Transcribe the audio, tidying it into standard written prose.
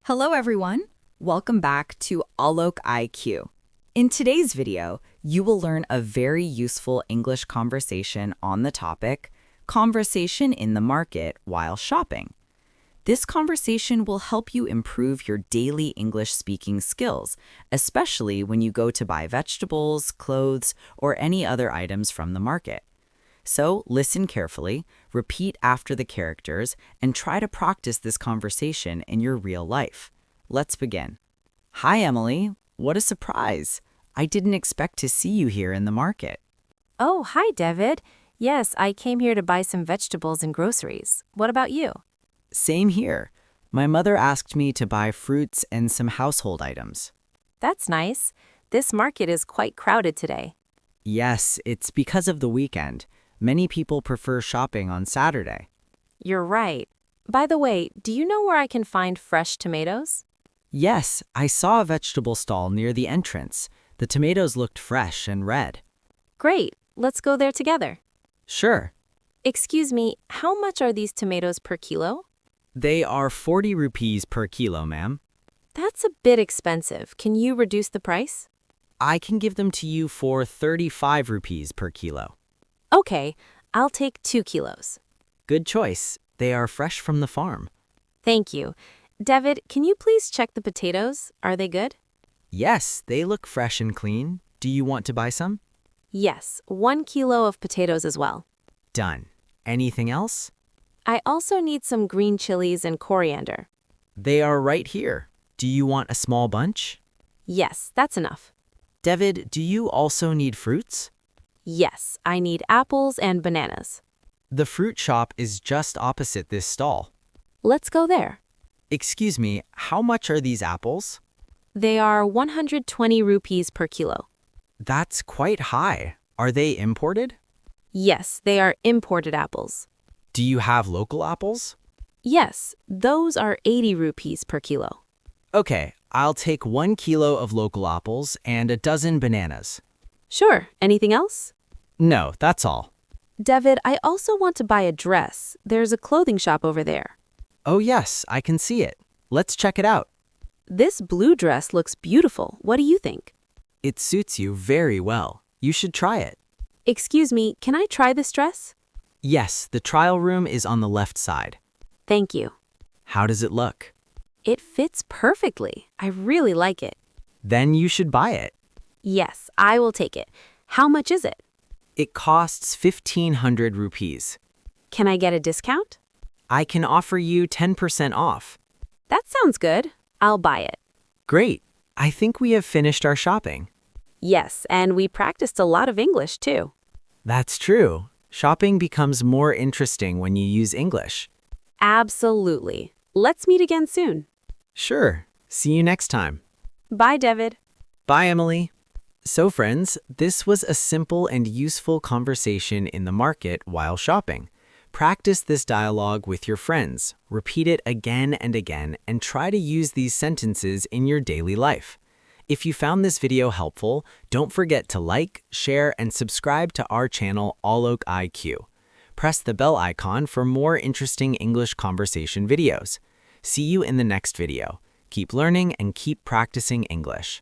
Hello everyone! Welcome back to AlokIQ. In today's video, you will learn a very useful English conversation on the topic, conversation in the market while shopping. This conversation will help you improve your daily English speaking skills, especially when you go to buy vegetables, clothes, or any other items from the market. So listen carefully, repeat after the characters, and try to practice this conversation in your real life. Let's begin. Hi, Emily. What a surprise. I didn't expect to see you here in the market. Oh, hi, David. Yes, I came here to buy some vegetables and groceries. What about you? Same here. My mother asked me to buy fruits and some household items. That's nice. This market is quite crowded today. Yes, it's because of the weekend. Many people prefer shopping on Saturday. You're right. By the way, do you know where I can find fresh tomatoes? Yes, I saw a vegetable stall near the entrance. The tomatoes looked fresh and red. Great. Let's go there together. Sure. Excuse me, how much are these tomatoes per kilo? They are 40 rupees per kilo, ma'am. That's a bit expensive. Can you reduce the price? I can give them to you for 35 rupees per kilo. Okay, I'll take 2 kilos. Good choice. They are fresh from the farm. Thank you. David, can you please check the potatoes? Are they good? Yes, they look fresh and clean. Do you want to buy some? Yes, 1 kilo of potatoes as well. Done. Anything else? I also need some green chilies and coriander. They are right here. Do you want a small bunch? Yes, that's enough. David, do you also need fruits? Yes, I need apples and bananas. The fruit shop is just opposite this stall. Let's go there. Excuse me, how much are these apples? They are 120 rupees per kilo. That's quite high. Are they imported? Yes, they are imported apples. Do you have local apples? Yes, those are 80 rupees per kilo. Okay, I'll take 1 kilo of local apples and a dozen bananas. Sure, anything else? No, that's all. David, I also want to buy a dress. There's a clothing shop over there. Oh yes, I can see it. Let's check it out. This blue dress looks beautiful. What do you think? It suits you very well. You should try it. Excuse me, can I try this dress? Yes, the trial room is on the left side. Thank you. How does it look? It fits perfectly. I really like it. Then you should buy it. Yes, I will take it. How much is it? It costs 1,500 rupees. Can I get a discount? I can offer you 10% off. That sounds good. I'll buy it. Great. I think we have finished our shopping. Yes, and we practiced a lot of English too. That's true. Shopping becomes more interesting when you use English. Absolutely. Let's meet again soon. Sure. See you next time. Bye, David. Bye, Emily. So friends, this was a simple and useful conversation in the market while shopping. Practice this dialogue with your friends, repeat it again and again, and try to use these sentences in your daily life. If you found this video helpful, don't forget to like, share, and subscribe to our channel AlokIQ. Press the bell icon for more interesting English conversation videos. See you in the next video. Keep learning and keep practicing English.